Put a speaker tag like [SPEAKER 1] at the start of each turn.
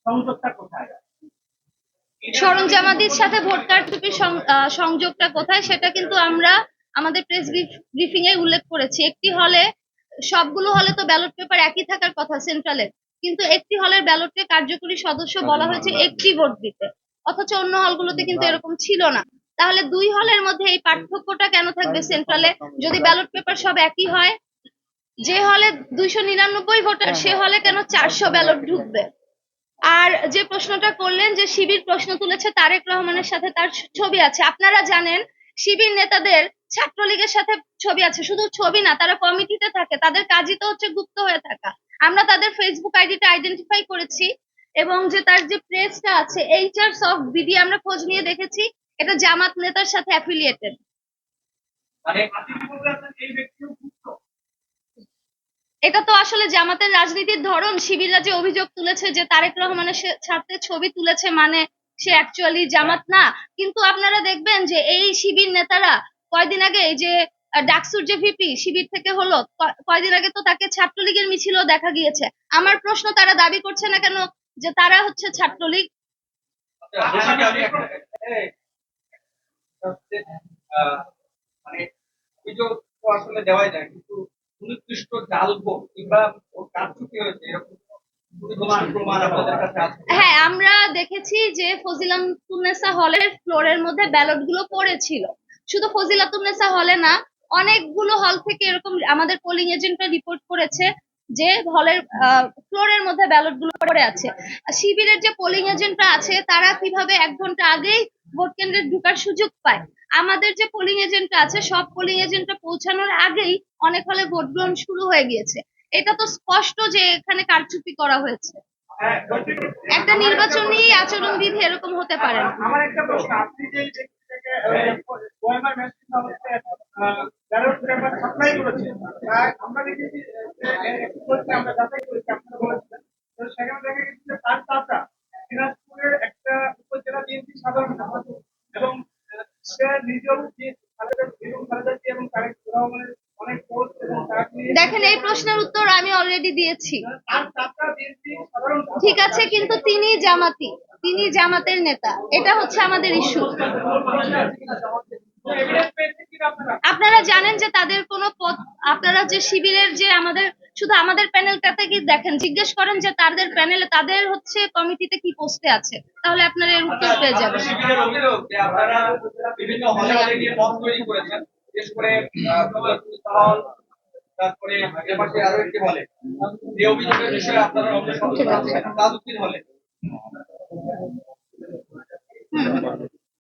[SPEAKER 1] সংযোগটা কোথায়?
[SPEAKER 2] সরঞ্জামাদির সাথে ভোট কারচুপির সংযোগটা কোথায় সেটা কিন্তু আমরা আমাদের প্রেস ব্রিফিং এ উল্লেখ করেছি। একটি হলে, সবগুলো হলে তো ব্যালট পেপার একই থাকার কথা সেন্ট্রালের, কিন্তু একটি হলের ব্যালটে কার্যকরী সদস্য বলা হয়েছে একটি ভোট দিতে, অথচ অন্য হলগুলোতে কিন্তু এরকম ছিল না। তাহলে দুই হলের মধ্যে এই পার্থক্যটা কেন থাকবে সেন্ট্রালে, যদি ব্যালট পেপার সব একই হয়? যে হলে 299 ভোটার সে হলে কেন 400 ব্যালট ঢুকবে? আর যে প্রশ্নটা করলেন যে শিবির প্রশ্ন তুলেছে তারেক রহমানের সাথে তার ছবি আছে, আপনারা জানেন শিবির নেতাদের ছাত্রলীগের সাথে ছবি আছে, শুধু ছবি না, তারা কমিটিতে থাকে, তাদের কাজই তো হচ্ছে গুপ্ত হয়ে থাকা। আমরা তাদের ফেসবুক আইডিটা আইডেন্টিফাই করেছি, এবং যে তার যে প্রেসটা আছে এইচআরস অফ বিডি, আমরা খোঁজ নিয়ে দেখেছি এটা জামাত নেতার সাথে অ্যাফিলিয়েটেড।
[SPEAKER 1] মানে এই ব্যক্তিও
[SPEAKER 2] এটা তো আসলে জামাতের রাজনীতির ধরন। শিবিররা যে অভিযোগ তুলেছে যে তারেক রহমানের সাথে ছবি তুলেছে মানে সে অ্যাকচুয়ালি জামাত না, কিন্তু আপনারা দেখবেন যে এই শিবির নেতারা কয়দিন আগে এই যে ডাকসুর যে ভিপি শিবির থেকে হলো, কয়দিন আগে তো তাকে ছাত্রলীগের মিছিলও দেখা গিয়েছে। আমার প্রশ্ন, তারা দাবি করছে না কেন যে তারা হচ্ছে ছাত্রলীগ?
[SPEAKER 1] মানে অভিযোগ তো আসলে দেওয়াই যায়, কিন্তু সুনির্দিষ্ট জাল ভোট কিংবা কারচুপি হয়েছে এরকম প্রমাণ আপনাদের কাছে আছে?
[SPEAKER 2] হ্যাঁ, আমরা দেখেছি যে ফজিলাতুন্নেসা হলের ফ্লোরের মধ্যে ব্যালট গুলো পড়েছিল। শুধু ফজিলাতুন্নেসা হলে না, অনেকগুলো হল থেকে এরকম আমাদের পোলিং এজেন্টরা রিপোর্ট করেছে যে হলের ফ্লোরের মধ্যে ব্যালট গুলো পড়ে আছে। শিবিরের যে পোলিং এজেন্টরা আছে তারা কিভাবে 1 ঘন্টা আগেই ভোট কেন্দ্রে ঢুকার সুযোগ পায়? আমাদের যে পোলিং এজেন্টরা আছে সব পোলিং এজেন্টরা পৌঁছানোর আগেই অনেক হলে ভোট গ্রহণ শুরু হয়ে গিয়েছে। এটা তো স্পষ্ট যে এখানে কারচুপি করা হয়েছে। একটা নির্বাচনী আচরণবিধি এরকম হতে পারে না।
[SPEAKER 1] আমার একটা প্রশ্ন, আপনি যে ওএমআর মেশিন ব্যবস্থায় ব্যালট পেপার সাপ্লাই করেছেন, আমরা দেখেছি একটু বলতে আমরা যাচাই করেছি, আপনারা বলেছিলেন, তো সেখানে দেখা গেছে যে তার চাচা দিনাজপুরের একটা উপজেলা বিএনপি সাধারণ সম্পাদক, এবং সে নিজেও খালেদা জিয়া এবং তারেক রহমানের অনেক পোস্ট এবং তাকে
[SPEAKER 2] দেখেন, এই প্রশ্নের উত্তর আমি অলরেডি দিয়েছি।
[SPEAKER 1] তার চাচা বিএনপি সাধারণ
[SPEAKER 2] ঠিক আছে, কিন্তু তিনি জামাতি, তিনি জামাতের নেতা, এটা হচ্ছে আমাদের ইস্যু। আপনারা জানেন যে তাদের কোনো পদ, আপনারা যে শিবিরের যে আমাদের, শুধু আমাদের প্যানেলটাতে কি দেখেন, জিজ্ঞেস করেন যে তাদের প্যানেলে তাদের হচ্ছে কমিটিতে কি পোস্টে আছে, তাহলে আপনারা এর উত্তর পেয়ে যাবেন।
[SPEAKER 1] শিবিরের অভিযোগ যে আপনারা বিভিন্ন হলে হলে গিয়ে মত তৈরি করেছেন, বিশেষ করে তারপরে এর পাশে আরো একটি বলে, এই অভিযোগের বিষয়ে আপনারা অবশ্যই সচেতন আছেন তাজউদ্দিন হলে।